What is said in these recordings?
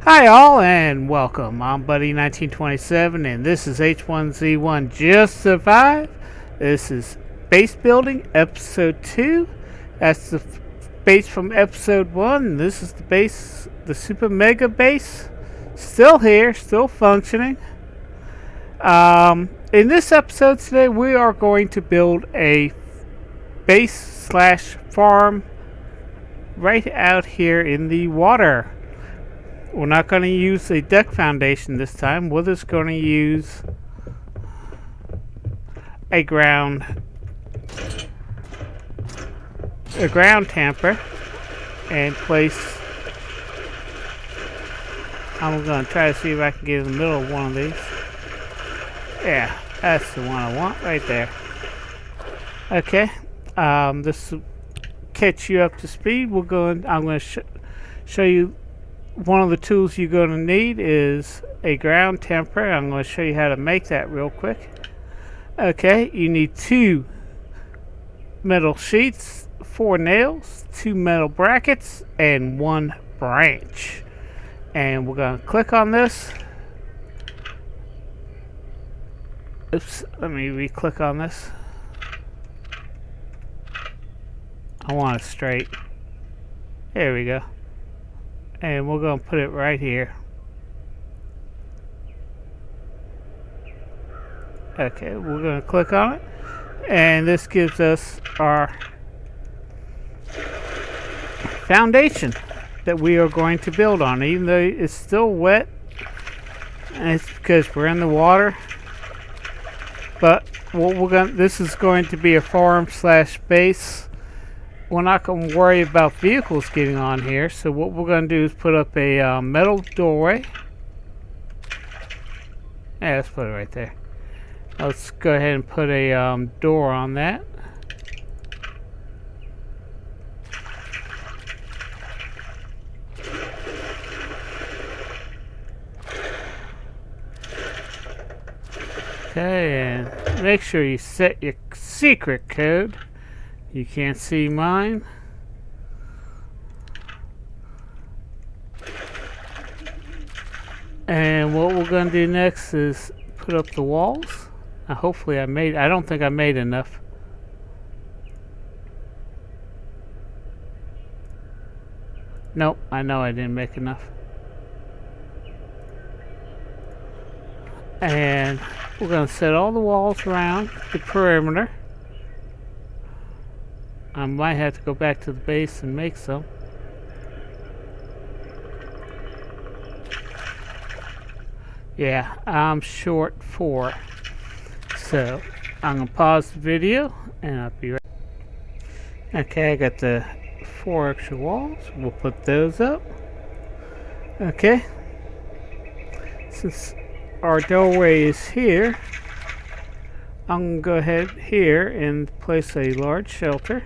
Hi all and welcome. I'm Buddy1927 and this is H1Z1 Just Survive. This is base building episode 2. That's the base from episode 1. This is the base, the super mega base. Still here, still functioning. In this episode today we are going to build a base slash farm right out here in the water. We're not going to use a deck foundation this time. We're just going to use a ground tamper and place. I'm going to try to see if I can get in the middle of one of these. Yeah, that's the one I want right there. Okay, this will catch you up to speed. I'm going to show you. One of the tools you're going to need is a ground temper. I'm going to show you how to make that real quick. Okay, you need 2 metal sheets, 4 nails, 2 metal brackets, and 1 branch. And we're going to click on this. Oops, let me re-click on this. I want it straight. There we go. And we're going to put it right here. Okay, we're going to click on it. And this gives us our foundation that we are going to build on. Even though it's still wet, and it's because we're in the water. But what this is going to be a farm slash base. We're not going to worry about vehicles getting on here, so what we're going to do is put up a metal doorway. Yeah, let's put it right there. Let's go ahead and put a door on that. Okay, and make sure you set your secret code. You can't see mine. And what we're going to do next is put up the walls. Hopefully I don't think I made enough. Nope, I know I didn't make enough. And we're going to set all the walls around the perimeter. I might have to go back to the base and make some. Yeah, I'm short 4. So, I'm going to pause the video and I'll be right back. Okay, I got the 4 extra walls. We'll put those up. Okay. Since our doorway is here, I'm going to go ahead here and place a large shelter.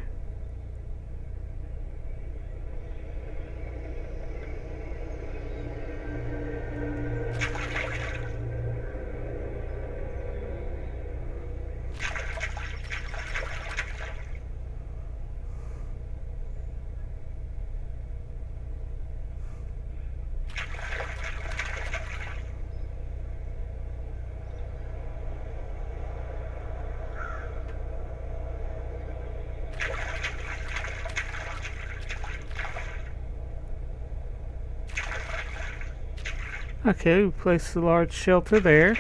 Okay, we place the large shelter there.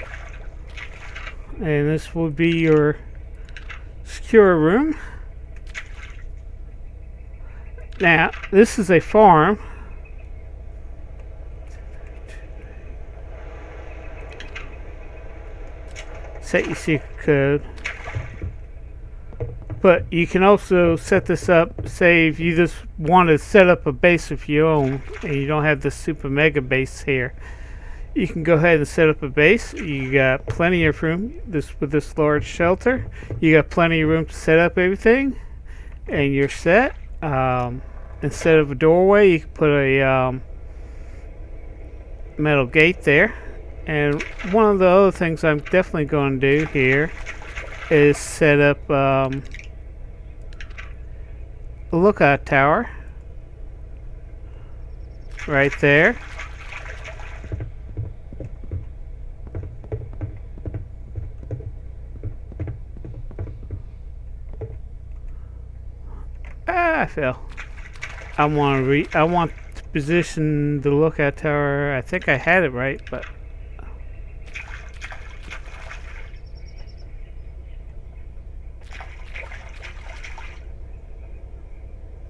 And this will be your secure room. Now, this is a farm. Set your secret code. But you can also set this up, say if you just want to set up a base of your own and you don't have the super mega base here. You can go ahead and set up a base. You got plenty of room with this large shelter. You got plenty of room to set up everything, and you're set. Instead of a doorway, you can put a metal gate there. And one of the other things I'm definitely going to do here is set up a lookout tower right there. fell. I want to position the lookout tower. I think I had it right, but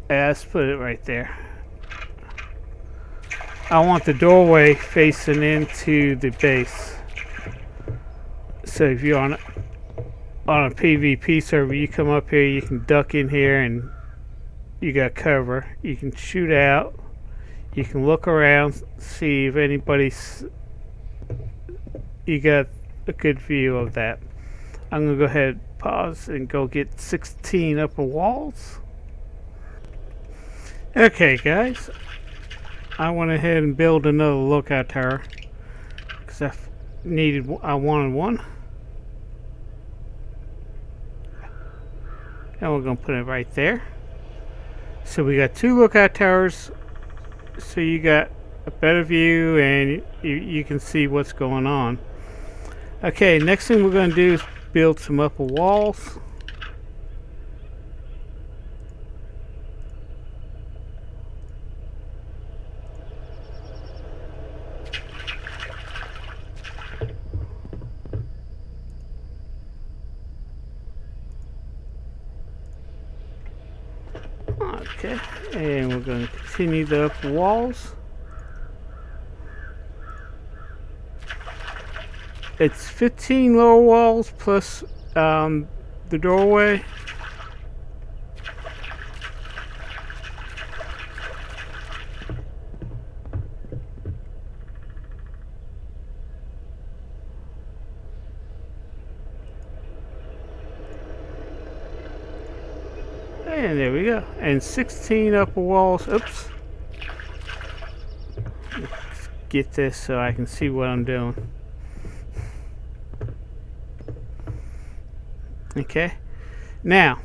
yeah, let's put it right there. I want the doorway facing into the base. So if you're on a PvP server, you come up here, you can duck in here, and you got cover. You can shoot out. You can look around, see if anybody's. You got a good view of that. I'm gonna go ahead, pause, and go get 16 upper walls. Okay, guys. I went ahead and built another lookout tower because I wanted one. And we're going to put it right there. So we got 2 lookout towers, so you got a better view and you can see what's going on. Okay, next thing we're going to do is build some upper walls. Okay, and we're going to continue the upper walls. It's 15 lower walls plus the doorway. And there we go. And 16 upper walls. Oops. Let's get this so I can see what I'm doing. Okay. Now,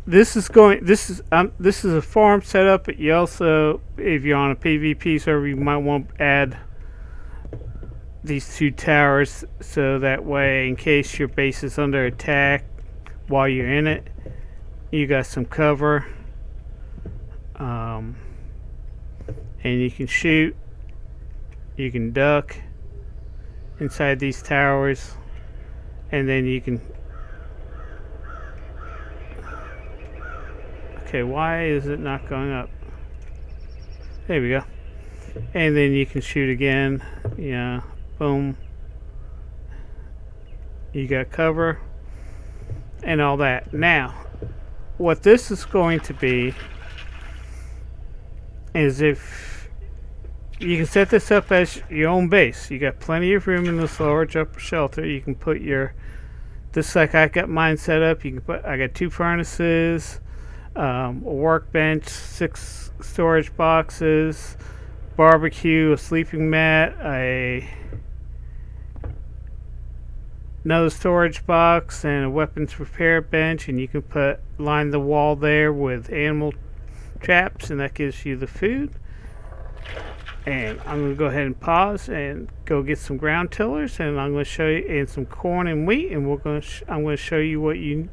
this is a farm setup, but you also, if you're on a PvP server, you might want to add these 2 towers so that way, in case your base is under attack while you're in it, you got some cover, and you can shoot, you can duck inside these towers, and then you can. Okay, why is it not going up? There we go. And then you can shoot again. Yeah, boom. You got cover and all that. Now, what this is going to be is if you can set this up as your own base. You got plenty of room in this large upper shelter. You can put your, this like I got mine set up. You can put, I got 2 furnaces, a workbench, 6 storage boxes, barbecue, a sleeping mat, another storage box, and a weapons repair bench. And you can line the wall there with animal traps, and that gives you the food. And I'm going to go ahead and pause and go get some ground tillers, and I'm going to show you, and some corn and wheat, and I'm going to show you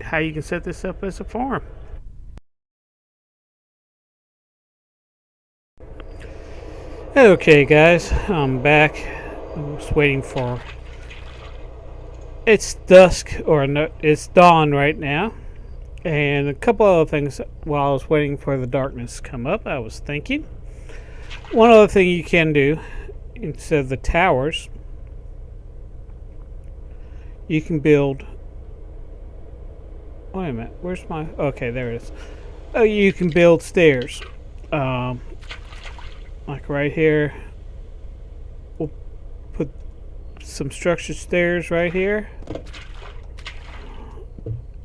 how you can set this up as a farm. Okay, guys, I'm back. I'm just waiting for. It's dusk, or no, it's dawn right now, and a couple other things while I was waiting for the darkness to come up. I was thinking, one other thing you can do instead of the towers, you can build. Wait a minute, where's my? Okay, there it is. Oh, you can build stairs. Like right here, we'll put some structured stairs right here,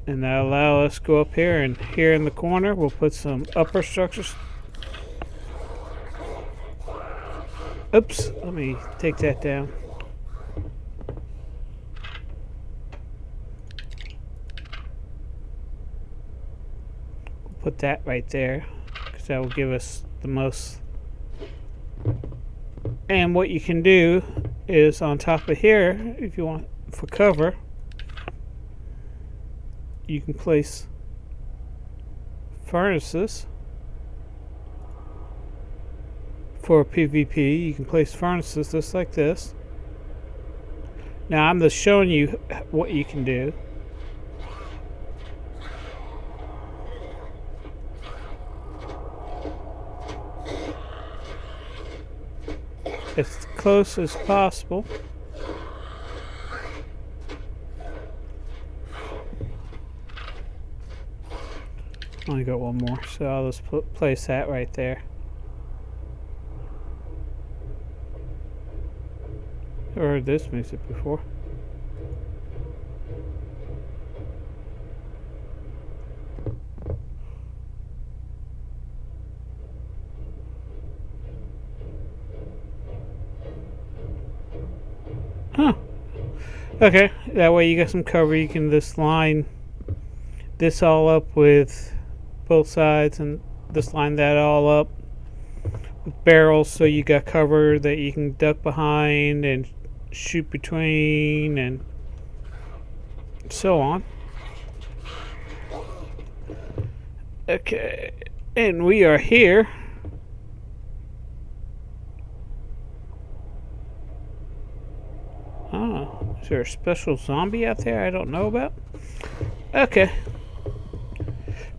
and that'll allow us to go up here, and here in the corner we'll put some upper structures. Oops, let me take that down. We'll put that right there because that will give us the most. And what you can do is on top of here, if you want for cover, you can place furnaces for PvP. You can place furnaces just like this. Now I'm just showing you what you can do. As close as possible. Only got one more, so I'll just place that right there. I've heard this music before. Huh. Okay, that way you got some cover. You can just line this all up with both sides and just line that all up with barrels, so you got cover that you can duck behind and shoot between and so on. Okay, and we are here. Oh, is there a special zombie out there I don't know about? Okay.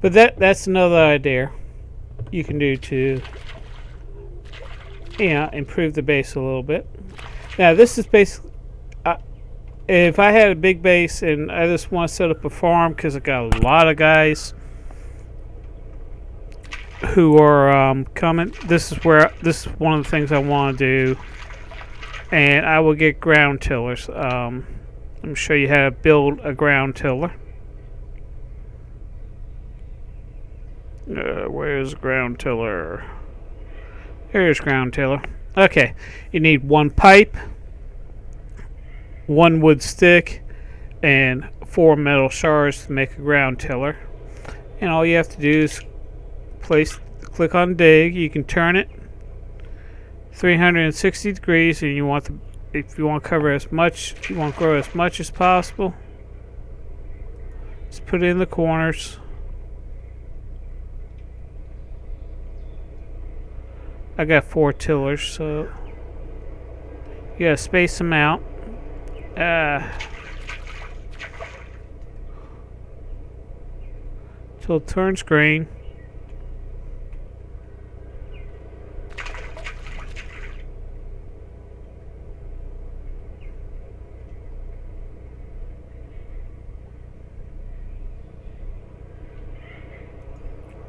But that's another idea you can do to, you know, improve the base a little bit. Now this is basically, if I had a big base and I just want to set up a farm, because I got a lot of guys who are coming. This is one of the things I want to do, and I will get ground tillers. Let me show you how to build a ground tiller. Where's ground tiller? Here's ground tiller. Okay, you need one pipe, one wood stick, and 4 metal shards to make a ground tiller. And all you have to do is click on dig. You can turn it 360 degrees, and if you want to cover as much, you want to grow as much as possible. Just put it in the corners. I got 4 tillers, so you gotta space them out. Till it turns green.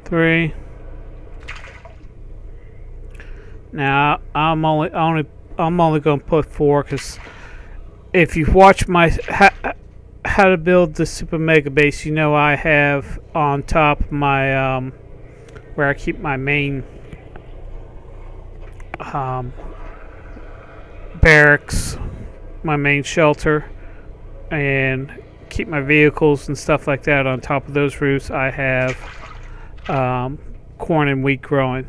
Three. Now I'm only going to put 4, because if you've watched my how to build the super mega base, you know I have on top of my where I keep my main barracks, my main shelter, and keep my vehicles and stuff like that. On top of those roofs, I have corn and wheat growing.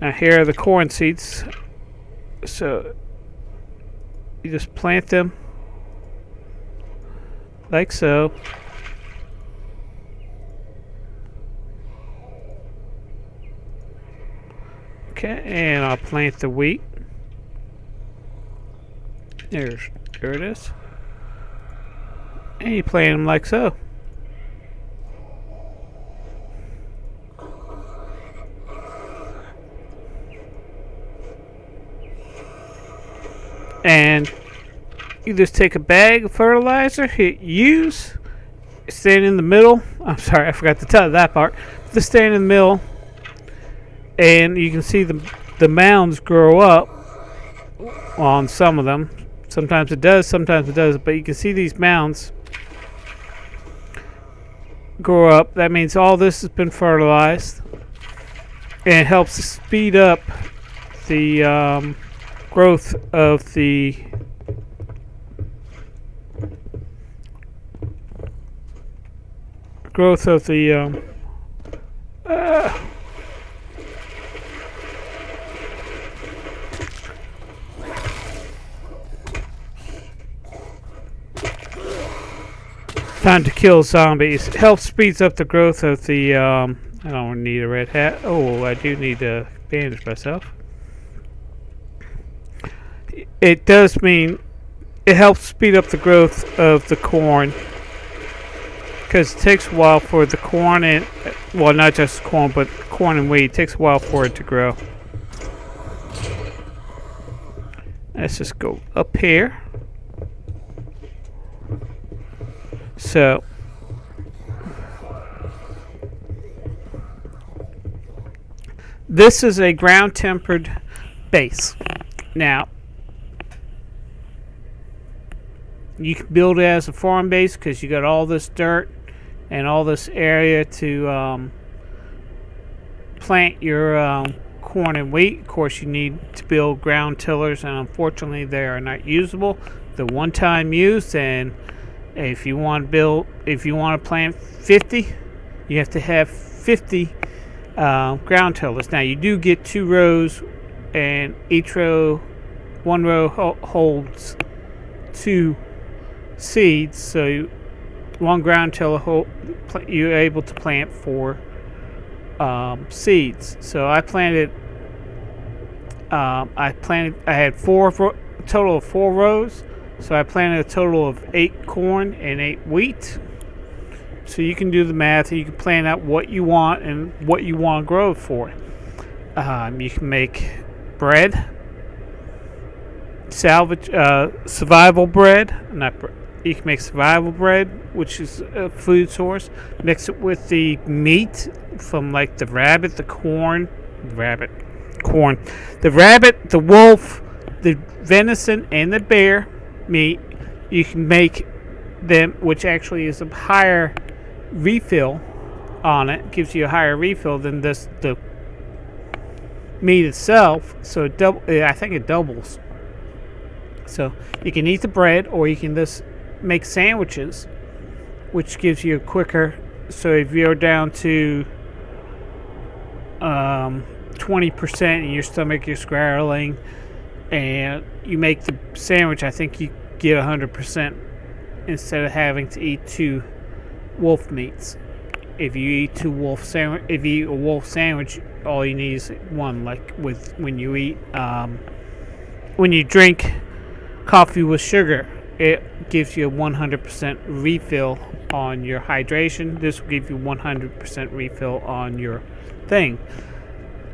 Now here are the corn seeds. So you just plant them like so. Okay, and I'll plant the wheat. There it is. And you plant them like so. And you just take a bag of fertilizer, hit use, stand in the middle. I'm sorry, I forgot to tell you that part. Just stand in the middle, and you can see the mounds grow up on some of them. Sometimes it does, sometimes it doesn't. But you can see these mounds grow up. That means all this has been fertilized, and it helps to speed up the growth of the time to kill zombies. It helps speeds up the growth of the I don't need a red hat. Oh, I do need to bandage myself. It does mean it helps speed up the growth of the corn, because it takes a while for the corn and, well, not just corn, but corn and wheat. It takes a while for it to grow. Let's just go up here. So this is a ground tempered base. Now you can build it as a farm base because you got all this dirt and all this area to plant your corn and wheat. Of course, you need to build ground tillers, and unfortunately they are not usable. They're one-time use, and if you want to plant 50, you have to have 50 ground tillers. Now you do get 2 rows, and one row holds 2 seeds, so one ground tiller you're able to plant 4 seeds. So I planted. I had a total of 4 rows. So I planted a total of 8 corn and 8 wheat. So you can do the math, and you can plan out what you want and what you want to grow it for. You can make bread, survival bread. You can make survival bread, which is a food source. Mix it with the meat from like the rabbit, the wolf, the venison, and the bear meat. You can make them, which actually is a higher refill on it. Gives you a higher refill than the meat itself. So I think it doubles. So you can eat the bread, or you can just make sandwiches, which gives you a quicker. So if you're down to 20% in your stomach, you're spiraling, and you make the sandwich, I think you get 100% instead of having to eat 2 wolf meats. If you eat a wolf sandwich, all you need is 1. Like when you drink coffee with sugar, it gives you a 100% refill on your hydration. This will give you 100% refill on your thing.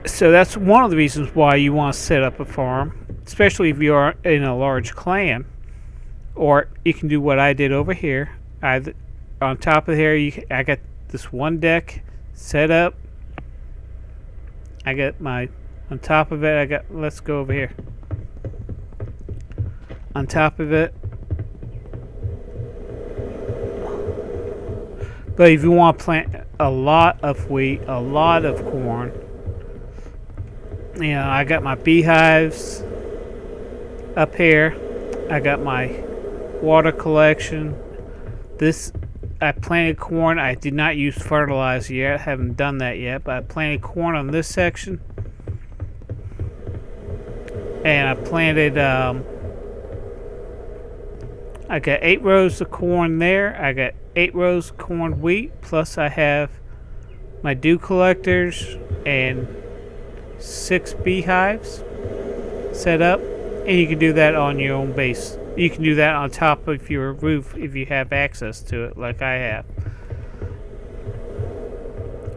So that's one of the reasons why you want to set up a farm, especially if you are in a large clan. Or you can do what I did over here. On top of here, I got this one deck set up. On top of it, let's go over here. On top of it. But if you want to plant a lot of wheat, a lot of corn, I got my beehives up here. I got my water collection. I planted corn. I did not use fertilizer yet. I haven't done that yet, but I planted corn on this section. And I planted, I got 8 rows of corn there. I got 8 rows of corn wheat, plus I have my dew collectors and 6 beehives set up. And you can do that on your own base. You can do that on top of your roof if you have access to it, like I have.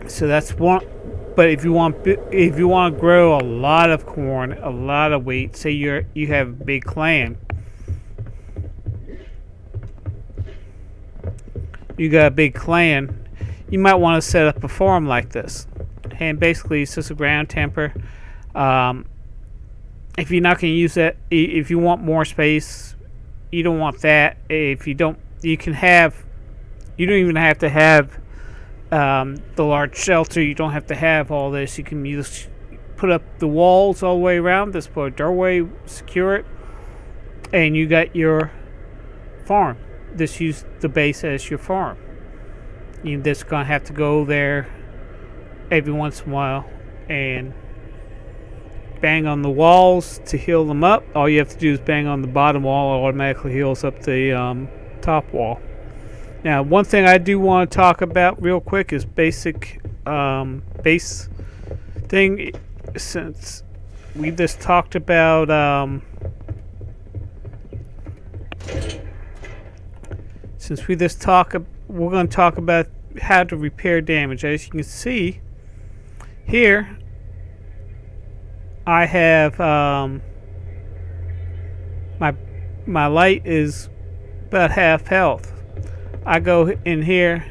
So that's one. But if you want to grow a lot of corn, a lot of wheat, say you have a big clan, you got a big clan, you might want to set up a farm like this. And basically, it's just a ground temper. If you're not going to use that, if you want more space, you don't want that. If you don't, you don't even have to have the large shelter. You don't have to have all this. You can just put up the walls all the way around. Just put a doorway, secure it, and you got your farm. Just use the base as your farm. You're just going to have to go there every once in a while and bang on the walls to heal them up. All you have to do is bang on the bottom wall. It automatically heals up the top wall. Now, one thing I do want to talk about real quick is basic base thing. Since we just talked about we're going to talk about how to repair damage. As you can see here, I have my light is about half health. I go in here,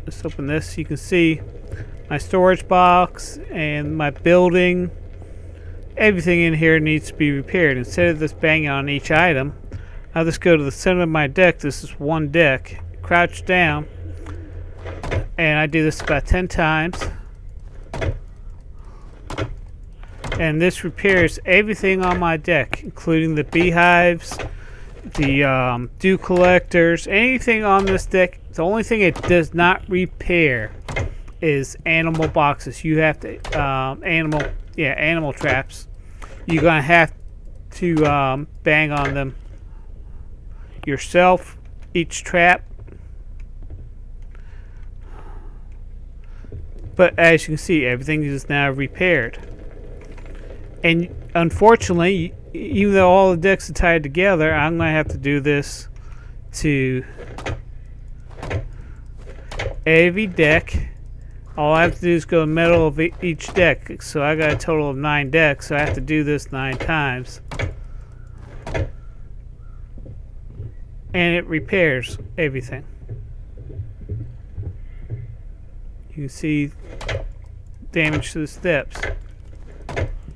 let's open this, you can see my storage box and my building. Everything in here needs to be repaired. Instead of just banging on each item, I'll just go to the center of my deck. This is one deck, crouch down, and I do this about 10 times. And this repairs everything on my deck, including the beehives, the dew collectors, anything on this deck. The only thing it does not repair is animal boxes. You have to animal traps. You're gonna have to bang on them yourself, each trap. But as you can see, everything is now repaired. And unfortunately, even though all the decks are tied together, I'm going to have to do this to every deck. All I have to do is go in the middle of each deck. So I got a total of 9 decks, so I have to do this 9 times. And it repairs everything. You can see damage to the steps.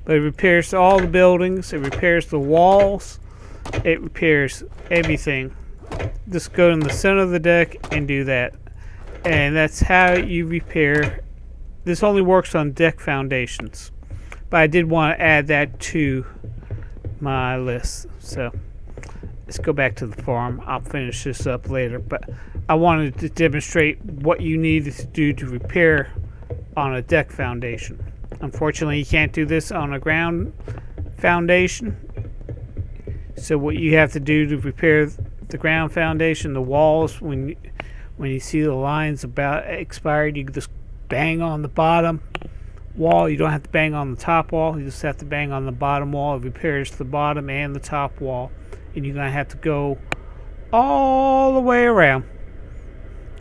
But it repairs all the buildings, it repairs the walls, it repairs everything. Just go in the center of the deck and do that. And that's how you repair. This only works on deck foundations. But I did want to add that to my list. So let's go back to the farm. I'll finish this up later. But I wanted to demonstrate what you needed to do to repair on a deck foundation. Unfortunately, you can't do this on a ground foundation. So what you have to do to repair the ground foundation, the walls, when you see the lines about expired, you can just bang on the bottom wall. You don't have to bang on the top wall. You just have to bang on the bottom wall. It repairs the bottom and the top wall. And you're going to have to go all the way around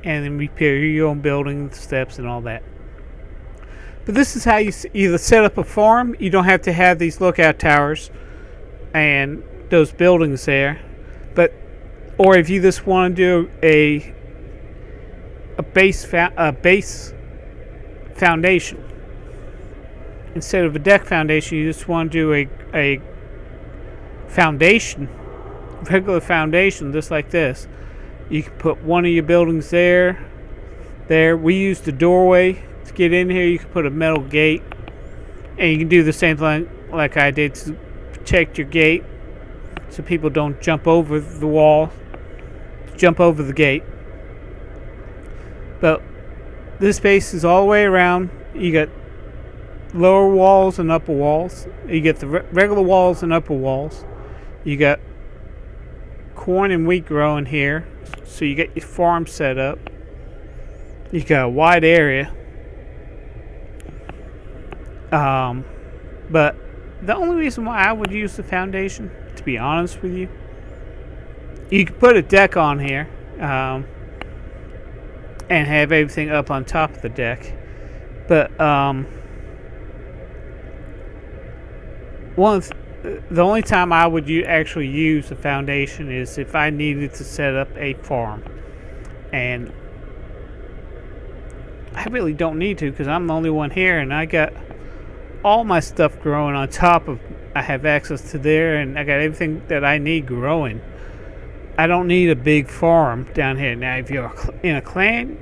and then repair your own building, steps, and all that. But this is how you either set up a farm. You don't have to have these lookout towers and those buildings there. Or if you just want to do a base foundation instead of a deck foundation, you just want to do a foundation, regular foundation, just like this. You can put one of your buildings there. We use the doorway to get in here. You can put a metal gate, and you can do the same thing like I did to protect your gate, so people don't jump over the wall, jump over the gate. But this base is all the way around. You got lower walls and upper walls. You get the regular walls and upper walls. You got corn and wheat growing here, so you get your farm set up. You got a wide area. But the only reason why I would use the foundation, to be honest with you, you could put a deck on here and have everything up on top of the deck. But the only time I would actually use the foundation is if I needed to set up a farm. And I really don't need to, because I'm the only one here, and I got all my stuff growing on top of. I have access to there, and I got everything that I need growing. I don't need a big farm down here. Now, if you're in a clan,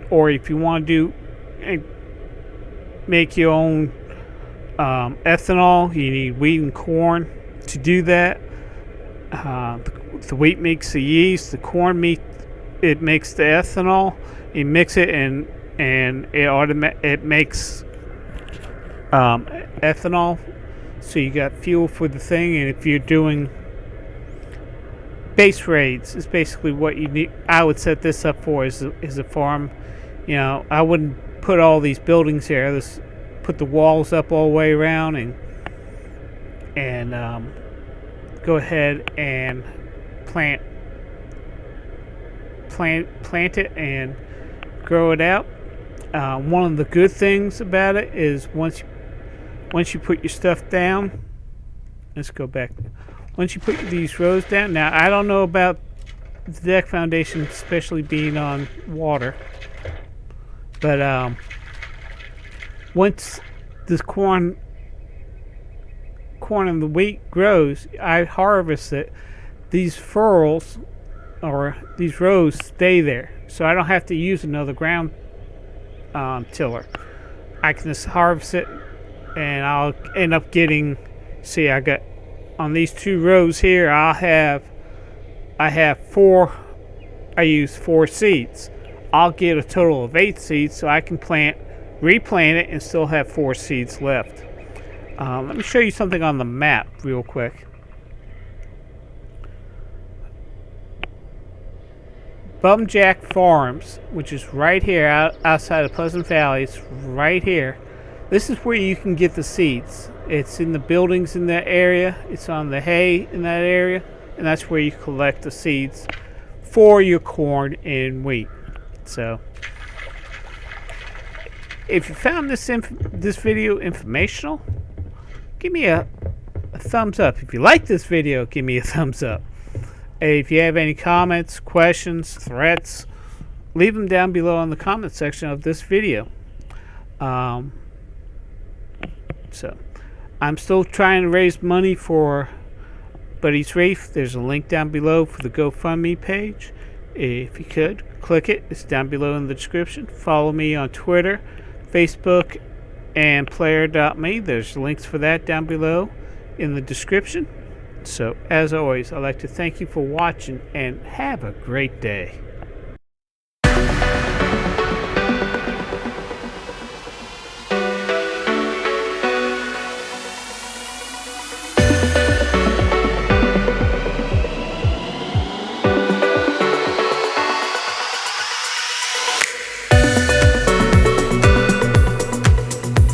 or if you want to make your own ethanol, you need wheat and corn to do that. The wheat makes the yeast, the corn it makes the ethanol. You mix it and it makes ethanol. So you got fuel for the thing, and if you're doing base raids is basically what you need. I would set this up for is a farm. You know, I wouldn't put all these buildings here. Just put the walls up all the way around and go ahead and plant it and grow it out. One of the good things about it is once you put your stuff down, let's go back. Once you put these rows down, now I don't know about the deck foundation, especially being on water, but once this corn and the wheat grows, I harvest it. These furrows or these rows stay there, so I don't have to use another ground tiller. I can just harvest it, and I'll end up getting. See, I got on these 2 rows here. I have 4. I use 4 seeds. I'll get a total of 8 seeds, so I can replant it, and still have 4 seeds left. Let me show you something on the map real quick. Bumjack Farms, which is right here outside of Pleasant Valley. It's right here. This is where you can get the seeds. It's in the buildings in that area. It's on the hay in that area. And that's where you collect the seeds for your corn and wheat. So, if you found this video informational, give me a thumbs up. If you like this video, give me a thumbs up. If you have any comments, questions, threats, leave them down below in the comment section of this video. So, I'm still trying to raise money for Buddy's Reef. There's a link down below for the GoFundMe page. If you could, click it. It's down below in the description. Follow me on Twitter, Facebook, and player.me. There's links for that down below in the description. So, as always, I'd like to thank you for watching and have a great day.